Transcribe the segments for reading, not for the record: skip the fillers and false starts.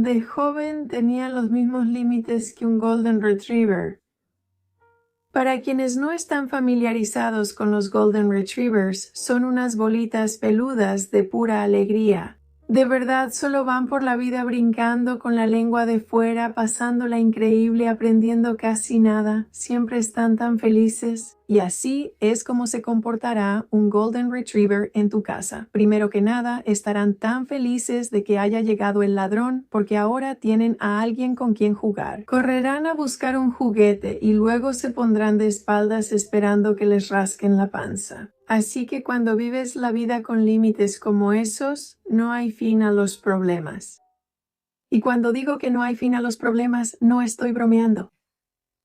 De joven tenía los mismos límites que un Golden Retriever. Para quienes no están familiarizados con los Golden Retrievers, son unas bolitas peludas de pura alegría. De verdad solo van por la vida brincando con la lengua de fuera, pasándola increíble, aprendiendo casi nada. Siempre están tan felices. Y así es como se comportará un Golden Retriever en tu casa. Primero que nada, estarán tan felices de que haya llegado el ladrón porque ahora tienen a alguien con quien jugar. Correrán a buscar un juguete y luego se pondrán de espaldas esperando que les rasquen la panza. Así que cuando vives la vida con límites como esos, no hay fin a los problemas. Y cuando digo que no hay fin a los problemas, no estoy bromeando.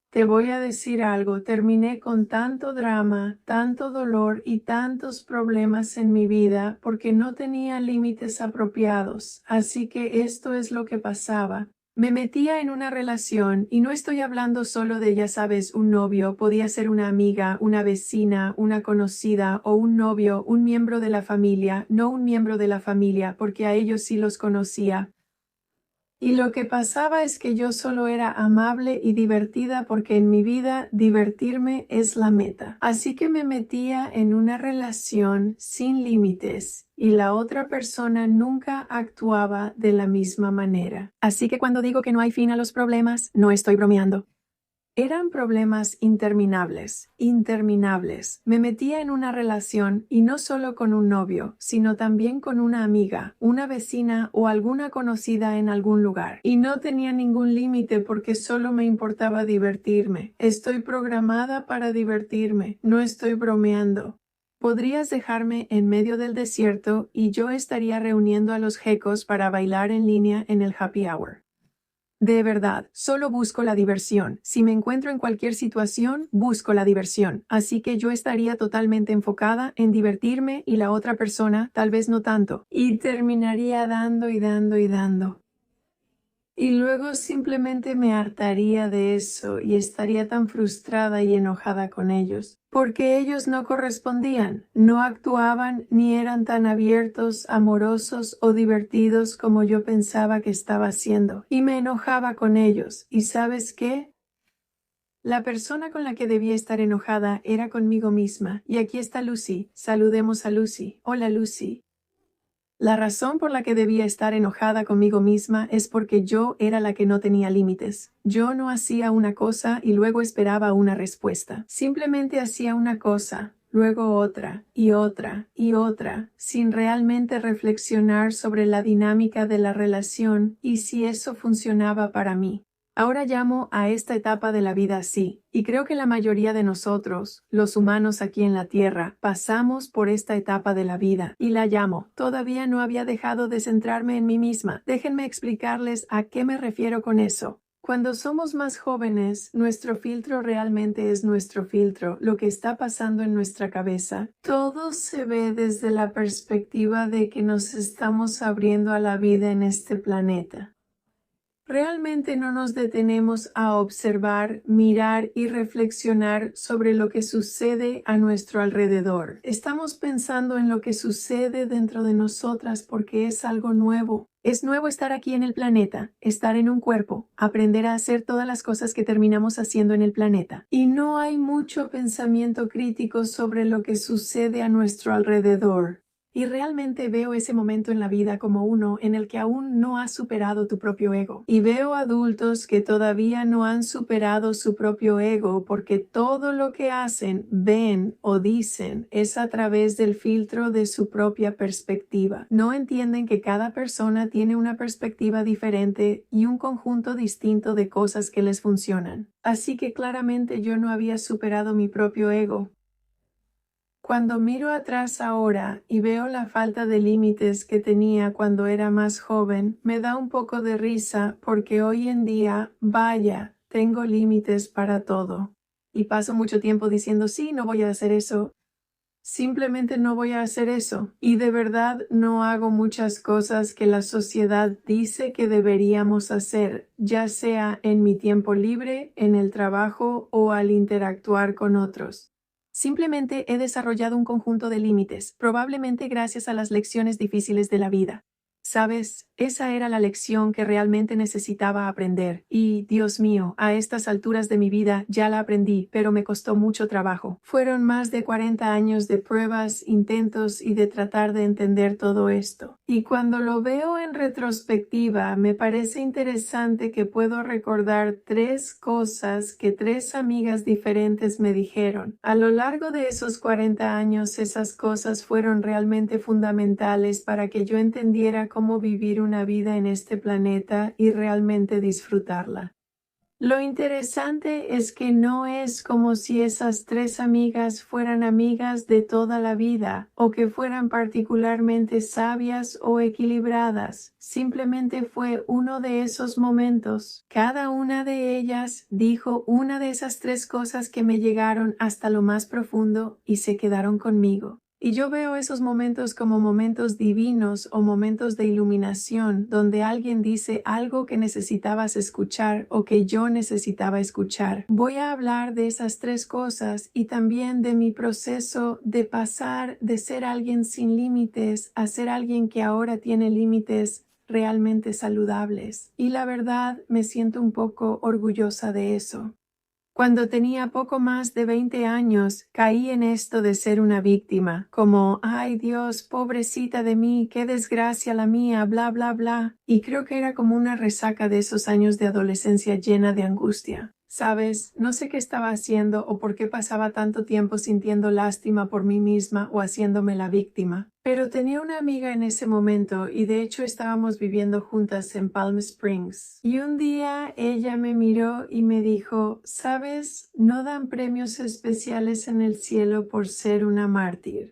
Te voy a decir algo, terminé con tanto drama, tanto dolor y tantos problemas en mi vida porque no tenía límites apropiados. Así que esto es lo que pasaba. Me metía en una relación y no estoy hablando solo de, ya sabes, un novio, podía ser una amiga, una vecina, una conocida o un novio, un miembro de la familia, no un miembro de la familia porque a ellos sí los conocía. Y lo que pasaba es que yo solo era amable y divertida porque en mi vida divertirme es la meta. Así que me metía en una relación sin límites y la otra persona nunca actuaba de la misma manera. Así que cuando digo que no hay fin a los problemas, no estoy bromeando. Eran problemas interminables. Me metía en una relación y no solo con un novio, sino también con una amiga, una vecina o alguna conocida en algún lugar. Y no tenía ningún límite porque solo me importaba divertirme. Estoy programada para divertirme, no estoy bromeando. Podrías dejarme en medio del desierto y yo estaría reuniendo a los gecos para bailar en línea en el happy hour. De verdad, solo busco la diversión. Si me encuentro en cualquier situación, busco la diversión. Así que yo estaría totalmente enfocada en divertirme y la otra persona tal vez no tanto. Y terminaría dando y dando y dando. Y luego simplemente me hartaría de eso y estaría tan frustrada y enojada con ellos, porque ellos no correspondían, no actuaban ni eran tan abiertos, amorosos o divertidos como yo pensaba que estaba haciendo. Y me enojaba con ellos. ¿Y sabes qué? La persona con la que debía estar enojada era conmigo misma. Y aquí está Lucy. Saludemos a Lucy. Hola, Lucy. La razón por la que debía estar enojada conmigo misma es porque yo era la que no tenía límites. Yo no hacía una cosa y luego esperaba una respuesta. Simplemente hacía una cosa, luego otra y otra y otra, sin realmente reflexionar sobre la dinámica de la relación y si eso funcionaba para mí. Ahora llamo a esta etapa de la vida así, y creo que la mayoría de nosotros, los humanos aquí en la Tierra, pasamos por esta etapa de la vida, y la llamo. Todavía no había dejado de centrarme en mí misma. Déjenme explicarles a qué me refiero con eso. Cuando somos más jóvenes, nuestro filtro realmente es nuestro filtro, lo que está pasando en nuestra cabeza. Todo se ve desde la perspectiva de que nos estamos abriendo a la vida en este planeta. Realmente no nos detenemos a observar, mirar y reflexionar sobre lo que sucede a nuestro alrededor. Estamos pensando en lo que sucede dentro de nosotras porque es algo nuevo. Es nuevo estar aquí en el planeta, estar en un cuerpo, aprender a hacer todas las cosas que terminamos haciendo en el planeta. Y no hay mucho pensamiento crítico sobre lo que sucede a nuestro alrededor. Y realmente veo ese momento en la vida como uno en el que aún no has superado tu propio ego. Y veo adultos que todavía no han superado su propio ego porque todo lo que hacen, ven o dicen es a través del filtro de su propia perspectiva. No entienden que cada persona tiene una perspectiva diferente y un conjunto distinto de cosas que les funcionan. Así que claramente yo no había superado mi propio ego. Cuando miro atrás ahora y veo la falta de límites que tenía cuando era más joven, me da un poco de risa porque hoy en día, vaya, tengo límites para todo. Y paso mucho tiempo diciendo, sí, no voy a hacer eso. Simplemente no voy a hacer eso. Y de verdad no hago muchas cosas que la sociedad dice que deberíamos hacer, ya sea en mi tiempo libre, en el trabajo o al interactuar con otros. Simplemente he desarrollado un conjunto de límites, probablemente gracias a las lecciones difíciles de la vida. Sabes, esa era la lección que realmente necesitaba aprender. Y, Dios mío, a estas alturas de mi vida ya la aprendí, pero me costó mucho trabajo. Fueron más de 40 años de pruebas, intentos y de tratar de entender todo esto. Y cuando lo veo en retrospectiva, me parece interesante que puedo recordar 3 cosas que 3 amigas diferentes me dijeron. A lo largo de esos 40 años, esas cosas fueron realmente fundamentales para que yo entendiera cómo vivir una vida en este planeta y realmente disfrutarla. Lo interesante es que no es como si esas 3 amigas fueran amigas de toda la vida o que fueran particularmente sabias o equilibradas. Simplemente fue uno de esos momentos. Cada una de ellas dijo una de esas 3 cosas que me llegaron hasta lo más profundo y se quedaron conmigo. Y yo veo esos momentos como momentos divinos o momentos de iluminación donde alguien dice algo que necesitabas escuchar o que yo necesitaba escuchar. Voy a hablar de esas 3 cosas y también de mi proceso de pasar de ser alguien sin límites a ser alguien que ahora tiene límites realmente saludables. Y la verdad, me siento un poco orgullosa de eso. Cuando tenía poco más de 20 años, caí en esto de ser una víctima, como, ay Dios, pobrecita de mí, qué desgracia la mía, bla, bla, bla. Y creo que era como una resaca de esos años de adolescencia llena de angustia. Sabes, no sé qué estaba haciendo o por qué pasaba tanto tiempo sintiendo lástima por mí misma o haciéndome la víctima. Pero tenía una amiga en ese momento y de hecho estábamos viviendo juntas en Palm Springs. Y un día ella me miró y me dijo, ¿sabes? No dan premios especiales en el cielo por ser una mártir.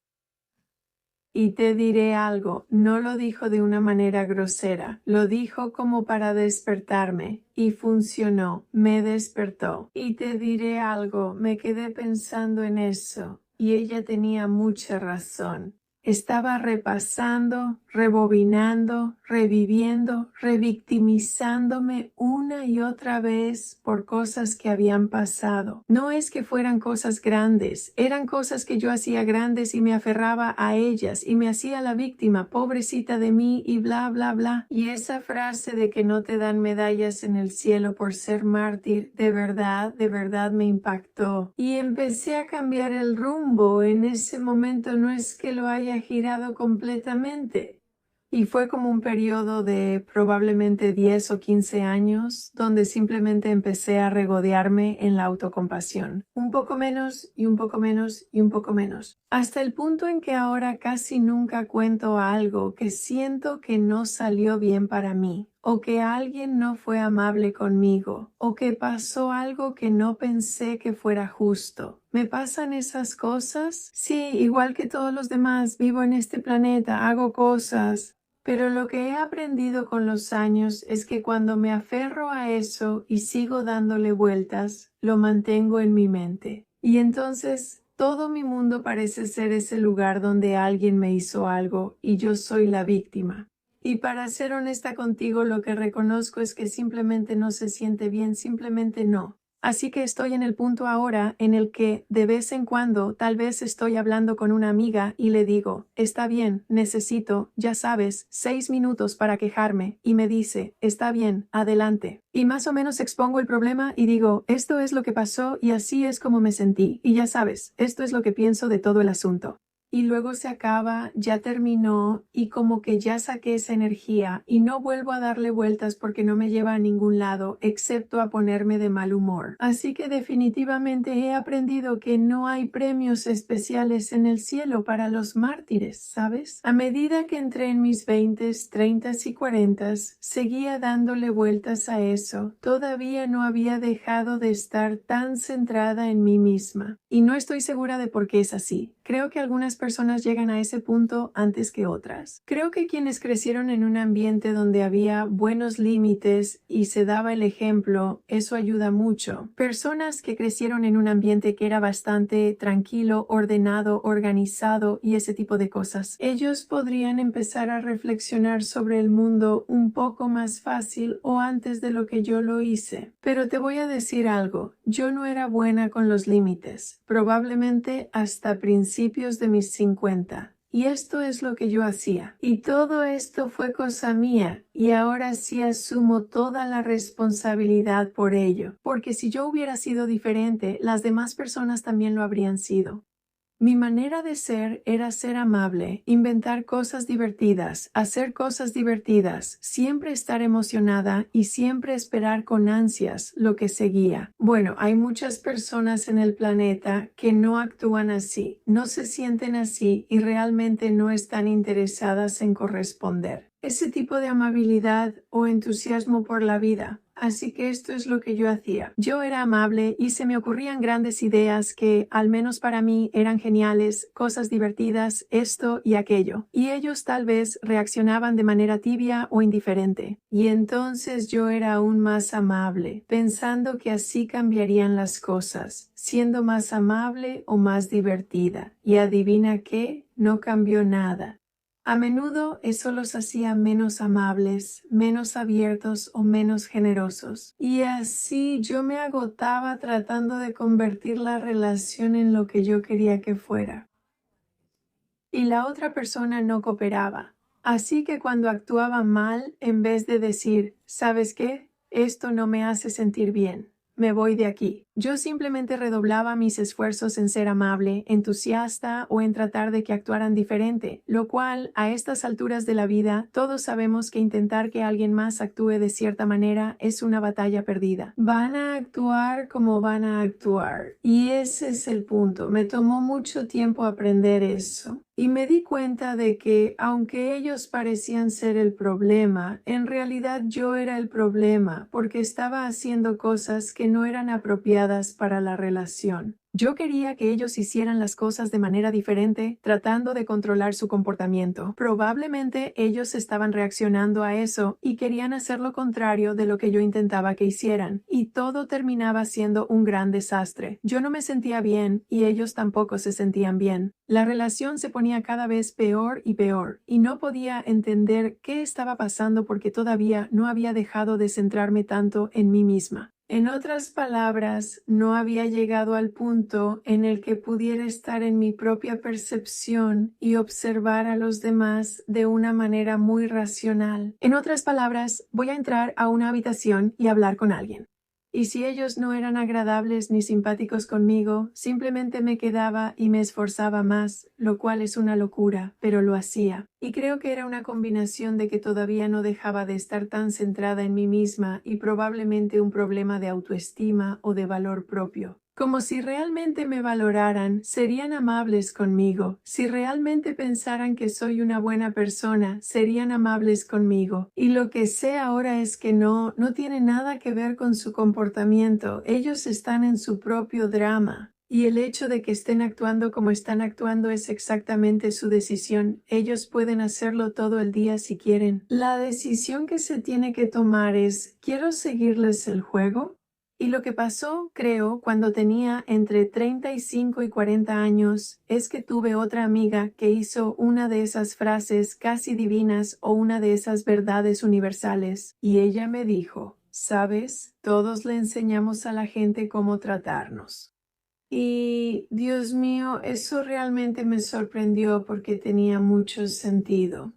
Y te diré algo, no lo dijo de una manera grosera, lo dijo como para despertarme, y funcionó, me despertó. Y te diré algo, me quedé pensando en eso, y ella tenía mucha razón. Estaba repasando, rebobinando, reviviendo, revictimizándome una y otra vez por cosas que habían pasado. No es que fueran cosas grandes, eran cosas que yo hacía grandes y me aferraba a ellas y me hacía la víctima, pobrecita de mí y bla, bla, bla. Y esa frase de que no te dan medallas en el cielo por ser mártir, de verdad me impactó. Y empecé a cambiar el rumbo. En ese momento no es que lo haya girado completamente. Y fue como un periodo de probablemente 10 o 15 años donde simplemente empecé a regodearme en la autocompasión. Un poco menos y un poco menos y un poco menos. Hasta el punto en que ahora casi nunca cuento algo que siento que no salió bien para mí, o que alguien no fue amable conmigo, o que pasó algo que no pensé que fuera justo. ¿Me pasan esas cosas? Sí, igual que todos los demás, vivo en este planeta, hago cosas. Pero lo que he aprendido con los años es que cuando me aferro a eso y sigo dándole vueltas, lo mantengo en mi mente. Y entonces todo mi mundo parece ser ese lugar donde alguien me hizo algo y yo soy la víctima. Y para ser honesta contigo, lo que reconozco es que simplemente no se siente bien, simplemente no. Así que estoy en el punto ahora en el que de vez en cuando tal vez estoy hablando con una amiga y le digo, está bien, necesito, ya sabes, 6 minutos para quejarme, y me dice, está bien, adelante. Y más o menos expongo el problema y digo, esto es lo que pasó y así es como me sentí, y ya sabes, esto es lo que pienso de todo el asunto. Y luego se acaba, ya terminó y como que ya saqué esa energía y no vuelvo a darle vueltas porque no me lleva a ningún lado excepto a ponerme de mal humor. Así que definitivamente he aprendido que no hay premios especiales en el cielo para los mártires, ¿sabes? A medida que entré en mis 20s, 30s y 40s, seguía dándole vueltas a eso. Todavía no había dejado de estar tan centrada en mí misma. Y no estoy segura de por qué es así. Creo que algunas personas llegan a ese punto antes que otras. Creo que quienes crecieron en un ambiente donde había buenos límites y se daba el ejemplo, eso ayuda mucho. Personas que crecieron en un ambiente que era bastante tranquilo, ordenado, organizado y ese tipo de cosas, ellos podrían empezar a reflexionar sobre el mundo un poco más fácil o antes de lo que yo lo hice. Pero te voy a decir algo, yo no era buena con los límites, probablemente hasta principios de mis 50. Y esto es lo que yo hacía. Y todo esto fue cosa mía. Y ahora sí asumo toda la responsabilidad por ello. Porque si yo hubiera sido diferente, las demás personas también lo habrían sido. Mi manera de ser era ser amable, inventar cosas divertidas, hacer cosas divertidas, siempre estar emocionada y siempre esperar con ansias lo que seguía. Bueno, hay muchas personas en el planeta que no actúan así, no se sienten así y realmente no están interesadas en corresponder. Ese tipo de amabilidad o entusiasmo por la vida. Así que esto es lo que yo hacía. Yo era amable y se me ocurrían grandes ideas que, al menos para mí, eran geniales, cosas divertidas, esto y aquello. Y ellos tal vez reaccionaban de manera tibia o indiferente. Y entonces yo era aún más amable, pensando que así cambiarían las cosas, siendo más amable o más divertida. Y adivina qué, no cambió nada. A menudo eso los hacía menos amables, menos abiertos o menos generosos. Y así yo me agotaba tratando de convertir la relación en lo que yo quería que fuera. Y la otra persona no cooperaba. Así que cuando actuaba mal, en vez de decir, ¿sabes qué? Esto no me hace sentir bien. Me voy de aquí. Yo simplemente redoblaba mis esfuerzos en ser amable, entusiasta o en tratar de que actuaran diferente, lo cual, a estas alturas de la vida, todos sabemos que intentar que alguien más actúe de cierta manera es una batalla perdida. Van a actuar como van a actuar. Y ese es el punto. Me tomó mucho tiempo aprender eso. Y me di cuenta de que, aunque ellos parecían ser el problema, en realidad yo era el problema, porque estaba haciendo cosas que no eran apropiadas para la relación. Yo quería que ellos hicieran las cosas de manera diferente, tratando de controlar su comportamiento. Probablemente ellos estaban reaccionando a eso y querían hacer lo contrario de lo que yo intentaba que hicieran, y todo terminaba siendo un gran desastre. Yo no me sentía bien y ellos tampoco se sentían bien. La relación se ponía cada vez peor y no podía entender qué estaba pasando porque todavía no había dejado de centrarme tanto en mí misma. En otras palabras, no había llegado al punto en el que pudiera estar en mi propia percepción y observar a los demás de una manera muy racional. En otras palabras, voy a entrar a una habitación y hablar con alguien. Y si ellos no eran agradables ni simpáticos conmigo, simplemente me quedaba y me esforzaba más, lo cual es una locura, pero lo hacía. Y creo que era una combinación de que todavía no dejaba de estar tan centrada en mí misma y probablemente un problema de autoestima o de valor propio. Como si realmente me valoraran, serían amables conmigo. Si realmente pensaran que soy una buena persona, serían amables conmigo. Y lo que sé ahora es que no tiene nada que ver con su comportamiento. Ellos están en su propio drama. Y el hecho de que estén actuando como están actuando es exactamente su decisión. Ellos pueden hacerlo todo el día si quieren. La decisión que se tiene que tomar es, ¿quiero seguirles el juego? Y lo que pasó, creo, cuando tenía entre 35 y 40 años, es que tuve otra amiga que hizo una de esas frases casi divinas o una de esas verdades universales. Y ella me dijo, ¿sabes? Todos le enseñamos a la gente cómo tratarnos. Y, Dios mío, eso realmente me sorprendió porque tenía mucho sentido.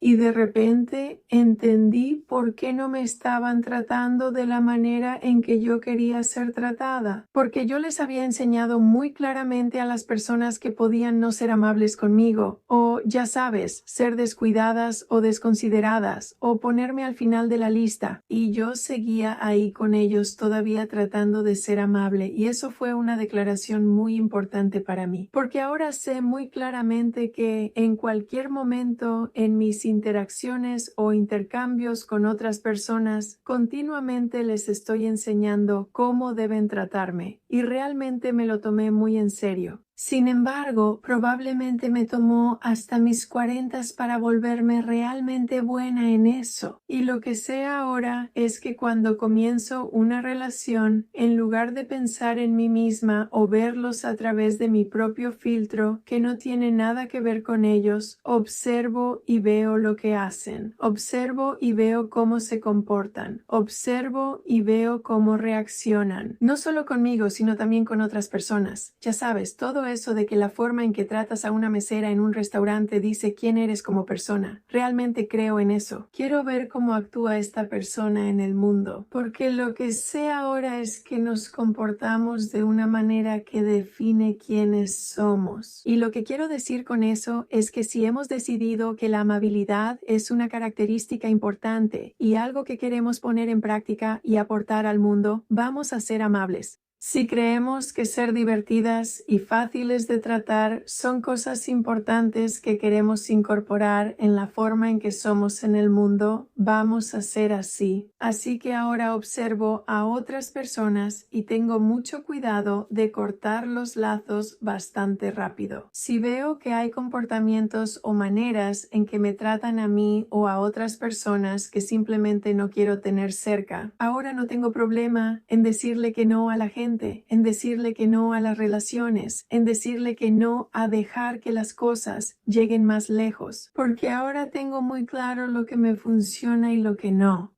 Y de repente entendí por qué no me estaban tratando de la manera en que yo quería ser tratada. Porque yo les había enseñado muy claramente a las personas que podían no ser amables conmigo, o, ya sabes, ser descuidadas o desconsideradas, o ponerme al final de la lista. Y yo seguía ahí con ellos todavía tratando de ser amable. Y eso fue una declaración muy importante para mí. Porque ahora sé muy claramente que en cualquier momento en mis interacciones o intercambios con otras personas, continuamente les estoy enseñando cómo deben tratarme, y realmente me lo tomé muy en serio. Sin embargo, probablemente me tomó hasta mis 40 para volverme realmente buena en eso. Y lo que sé ahora es que cuando comienzo una relación, en lugar de pensar en mí misma o verlos a través de mi propio filtro, que no tiene nada que ver con ellos, observo y veo lo que hacen. Observo y veo cómo se comportan. Observo y veo cómo reaccionan. No solo conmigo, sino también con otras personas. Ya sabes, todo eso de que la forma en que tratas a una mesera en un restaurante dice quién eres como persona. Realmente creo en eso. Quiero ver cómo actúa esta persona en el mundo, porque lo que sé ahora es que nos comportamos de una manera que define quiénes somos. Y lo que quiero decir con eso es que si hemos decidido que la amabilidad es una característica importante y algo que queremos poner en práctica y aportar al mundo, vamos a ser amables. Si creemos que ser divertidas y fáciles de tratar son cosas importantes que queremos incorporar en la forma en que somos en el mundo, vamos a ser así. Así que ahora observo a otras personas y tengo mucho cuidado de cortar los lazos bastante rápido. Si veo que hay comportamientos o maneras en que me tratan a mí o a otras personas que simplemente no quiero tener cerca, ahora no tengo problema en decirle que no a la gente, en decirle que no a las relaciones, en decirle que no a dejar que las cosas lleguen más lejos, porque ahora tengo muy claro lo que me funciona y lo que no.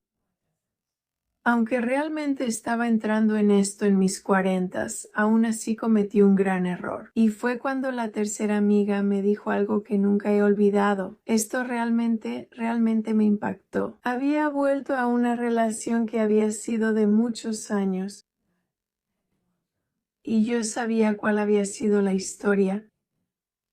Aunque realmente estaba entrando en esto en mis 40s, aún así cometí un gran error. Y fue cuando la tercera amiga me dijo algo que nunca he olvidado. Esto realmente me impactó. Había vuelto a una relación que había sido de muchos años. Y yo sabía cuál había sido la historia.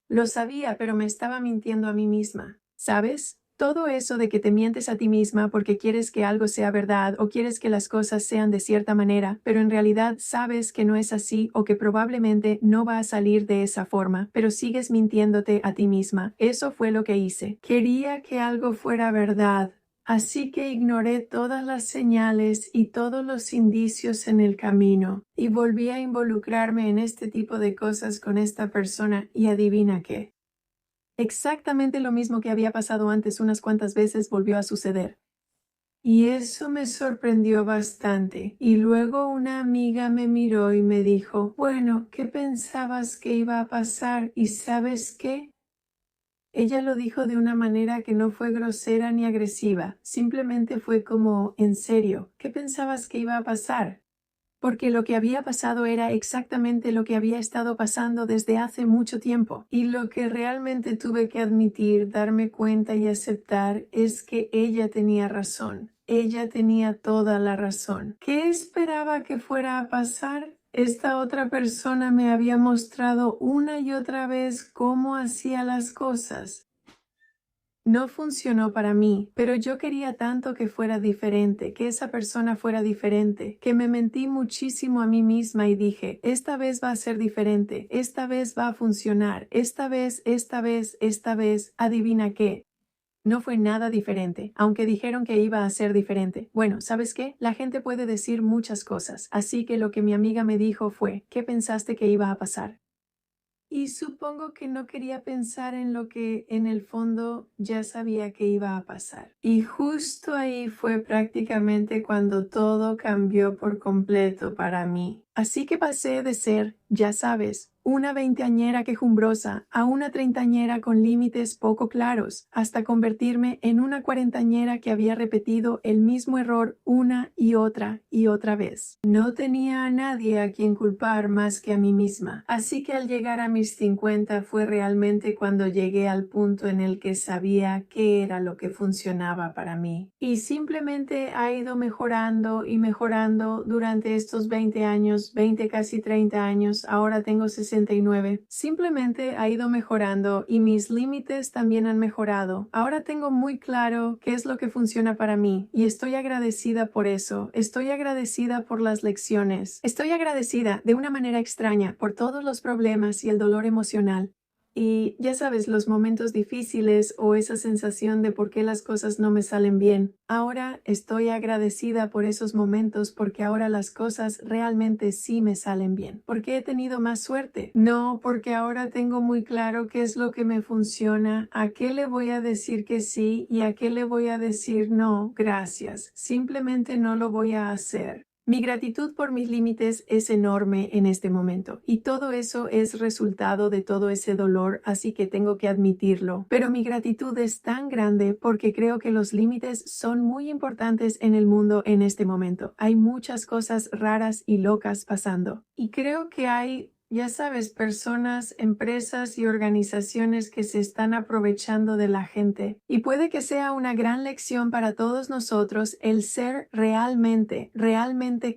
Lo sabía, pero me estaba mintiendo a mí misma. ¿Sabes? Todo eso de que te mientes a ti misma porque quieres que algo sea verdad o quieres que las cosas sean de cierta manera, pero en realidad sabes que no es así o que probablemente no va a salir de esa forma, pero sigues mintiéndote a ti misma. Eso fue lo que hice. Quería que algo fuera verdad. Así que ignoré todas las señales y todos los indicios en el camino y volví a involucrarme en este tipo de cosas con esta persona y adivina qué. Exactamente lo mismo que había pasado antes unas cuantas veces volvió a suceder. Y eso me sorprendió bastante. Y luego una amiga me miró y me dijo, bueno, ¿qué pensabas que iba a pasar? ¿Y sabes qué? Ella lo dijo de una manera que no fue grosera ni agresiva, simplemente fue como, en serio, ¿qué pensabas que iba a pasar? Porque lo que había pasado era exactamente lo que había estado pasando desde hace mucho tiempo. Y lo que realmente tuve que admitir, darme cuenta y aceptar es que ella tenía razón. Ella tenía toda la razón. ¿Qué esperaba que fuera a pasar? Esta otra persona me había mostrado una y otra vez cómo hacía las cosas. No funcionó para mí, pero yo quería tanto que fuera diferente, que esa persona fuera diferente, que me mentí muchísimo a mí misma y dije, esta vez va a ser diferente, esta vez va a funcionar, esta vez, adivina qué. No fue nada diferente, aunque dijeron que iba a ser diferente. Bueno, ¿sabes qué? La gente puede decir muchas cosas, así que lo que mi amiga me dijo fue, ¿qué pensaste que iba a pasar? Y supongo que no quería pensar en lo que en el fondo ya sabía que iba a pasar. Y justo ahí fue prácticamente cuando todo cambió por completo para mí. Así que pasé de ser, ya sabes, una veinteañera quejumbrosa a una treintañera con límites poco claros, hasta convertirme en una cuarentañera que había repetido el mismo error una y otra vez. No tenía a nadie a quien culpar más que a mí misma. Así que al llegar a mis 50 fue realmente cuando llegué al punto en el que sabía qué era lo que funcionaba para mí. Y simplemente ha ido mejorando y mejorando durante estos 20 años, 20 casi 30 años, ahora tengo 69. Simplemente ha ido mejorando y mis límites también han mejorado. Ahora tengo muy claro qué es lo que funciona para mí y estoy agradecida por eso. Estoy agradecida por las lecciones. Estoy agradecida de una manera extraña por todos los problemas y el dolor emocional. Y ya sabes, los momentos difíciles o esa sensación de por qué las cosas no me salen bien. Ahora estoy agradecida por esos momentos porque ahora las cosas realmente sí me salen bien. Porque he tenido más suerte. No, porque ahora tengo muy claro qué es lo que me funciona, a qué le voy a decir que sí y a qué le voy a decir no, gracias. Simplemente no lo voy a hacer. Mi gratitud por mis límites es enorme en este momento y todo eso es resultado de todo ese dolor, así que tengo que admitirlo. Pero mi gratitud es tan grande porque creo que los límites son muy importantes en el mundo en este momento. Hay muchas cosas raras y locas pasando y creo que hay Ya sabes, personas, empresas y organizaciones que se están aprovechando de la gente. Y puede que sea una gran lección para todos nosotros el ser realmente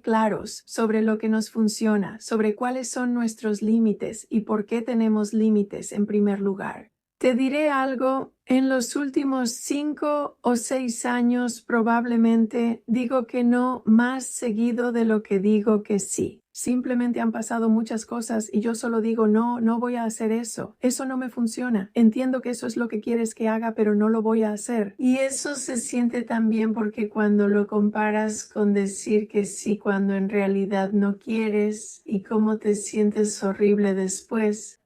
claros sobre lo que nos funciona, sobre cuáles son nuestros límites y por qué tenemos límites en primer lugar. Te diré algo, en los últimos 5 o 6 años probablemente digo que no más seguido de lo que digo que sí. Simplemente han pasado muchas cosas y yo solo digo no, no voy a hacer eso. Eso no me funciona. Entiendo que eso es lo que quieres que haga, pero no lo voy a hacer. Y eso se siente tan bien porque cuando lo comparas con decir que sí cuando en realidad no quieres y cómo te sientes horrible después.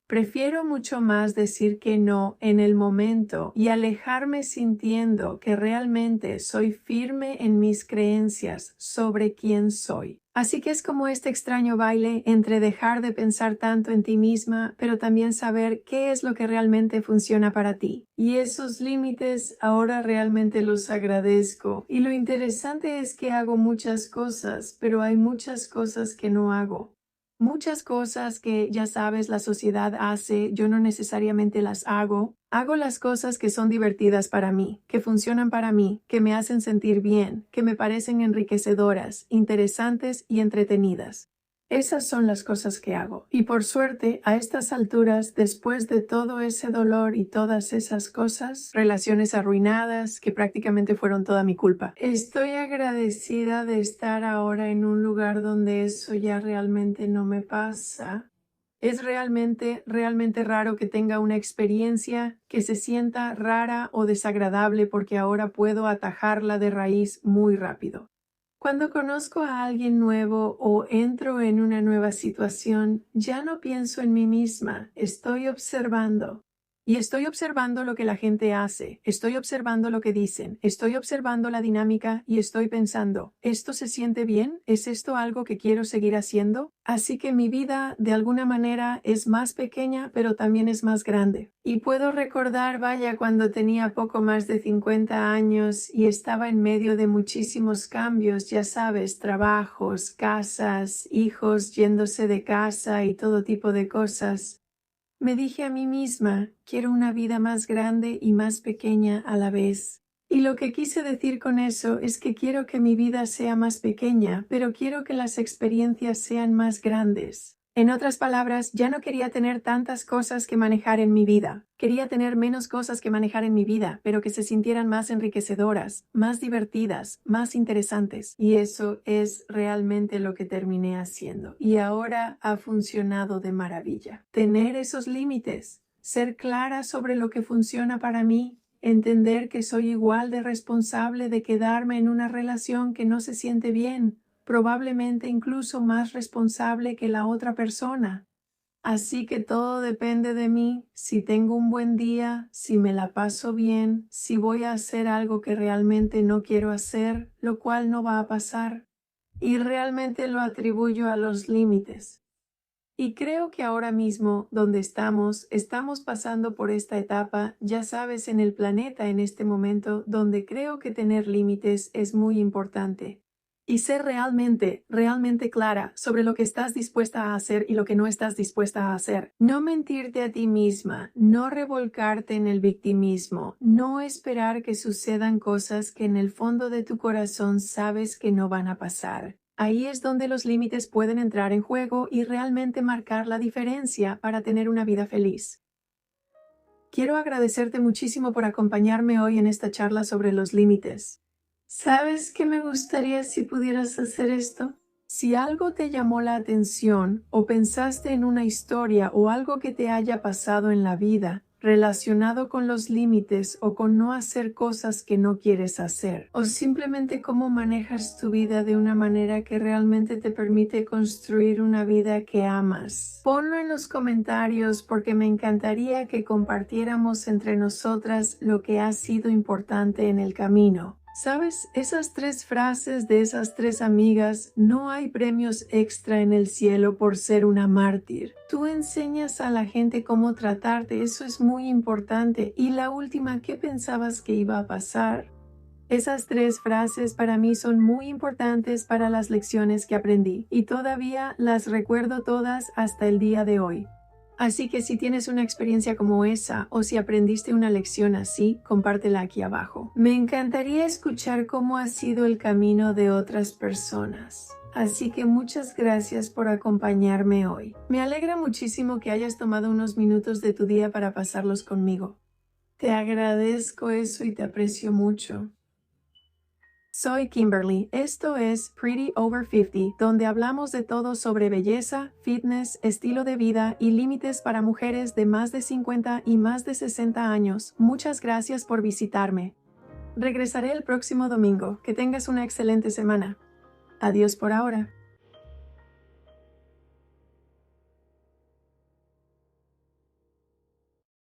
Prefiero mucho más decir que no en el momento y alejarme sintiendo que realmente soy firme en mis creencias sobre quién soy. Así que es como este extraño baile entre dejar de pensar tanto en ti misma, pero también saber qué es lo que realmente funciona para ti. Y esos límites ahora realmente los agradezco. Y lo interesante es que hago muchas cosas, pero hay muchas cosas que no hago. Muchas cosas que ya sabes la sociedad hace, yo no necesariamente las hago. Hago las cosas que son divertidas para mí, que funcionan para mí, que me hacen sentir bien, que me parecen enriquecedoras, interesantes y entretenidas. Esas son las cosas que hago. Y por suerte, a estas alturas, después de todo ese dolor y todas esas cosas, relaciones arruinadas, que prácticamente fueron toda mi culpa, estoy agradecida de estar ahora en un lugar donde eso ya realmente no me pasa. Es realmente raro que tenga una experiencia que se sienta rara o desagradable porque ahora puedo atajarla de raíz muy rápido. Cuando conozco a alguien nuevo o entro en una nueva situación, ya no pienso en mí misma, estoy observando. Y estoy observando lo que la gente hace, estoy observando lo que dicen, estoy observando la dinámica y estoy pensando, ¿esto se siente bien? ¿Es esto algo que quiero seguir haciendo? Así que mi vida, de alguna manera, es más pequeña, pero también es más grande. Y puedo recordar, vaya, cuando tenía poco más de 50 años y estaba en medio de muchísimos cambios, ya sabes, trabajos, casas, hijos yéndose de casa y todo tipo de cosas. Me dije a mí misma, quiero una vida más grande y más pequeña a la vez. Y lo que quise decir con eso es que quiero que mi vida sea más pequeña, pero quiero que las experiencias sean más grandes. En otras palabras, ya no quería tener tantas cosas que manejar en mi vida. Quería tener menos cosas que manejar en mi vida, pero que se sintieran más enriquecedoras, más divertidas, más interesantes. Y eso es realmente lo que terminé haciendo. Y ahora ha funcionado de maravilla. Tener esos límites, ser clara sobre lo que funciona para mí, entender que soy igual de responsable de quedarme en una relación que no se siente bien, probablemente incluso más responsable que la otra persona. Así que todo depende de mí, si tengo un buen día, si me la paso bien, si voy a hacer algo que realmente no quiero hacer, lo cual no va a pasar. Y realmente lo atribuyo a los límites. Y creo que ahora mismo, donde estamos pasando por esta etapa, ya sabes, en el planeta en este momento, donde creo que tener límites es muy importante. Y ser realmente clara sobre lo que estás dispuesta a hacer y lo que no estás dispuesta a hacer. No mentirte a ti misma, no revolcarte en el victimismo, no esperar que sucedan cosas que en el fondo de tu corazón sabes que no van a pasar. Ahí es donde los límites pueden entrar en juego y realmente marcar la diferencia para tener una vida feliz. Quiero agradecerte muchísimo por acompañarme hoy en esta charla sobre los límites. ¿Sabes qué me gustaría si pudieras hacer esto? Si algo te llamó la atención o pensaste en una historia o algo que te haya pasado en la vida relacionado con los límites o con no hacer cosas que no quieres hacer, o simplemente cómo manejas tu vida de una manera que realmente te permite construir una vida que amas, ponlo en los comentarios porque me encantaría que compartiéramos entre nosotras lo que ha sido importante en el camino. ¿Sabes? Esas 3 frases de esas 3 amigas, no hay premios extra en el cielo por ser una mártir. Tú enseñas a la gente cómo tratarte, eso es muy importante. Y la última, ¿qué pensabas que iba a pasar? Esas 3 frases para mí son muy importantes para las lecciones que aprendí y todavía las recuerdo todas hasta el día de hoy. Así que si tienes una experiencia como esa o si aprendiste una lección así, compártela aquí abajo. Me encantaría escuchar cómo ha sido el camino de otras personas. Así que muchas gracias por acompañarme hoy. Me alegra muchísimo que hayas tomado unos minutos de tu día para pasarlos conmigo. Te agradezco eso y te aprecio mucho. Soy Kimberly, esto es Pretty Over 50, donde hablamos de todo sobre belleza, fitness, estilo de vida y límites para mujeres de más de 50 y más de 60 años. Muchas gracias por visitarme. Regresaré el próximo domingo. Que tengas una excelente semana. Adiós por ahora.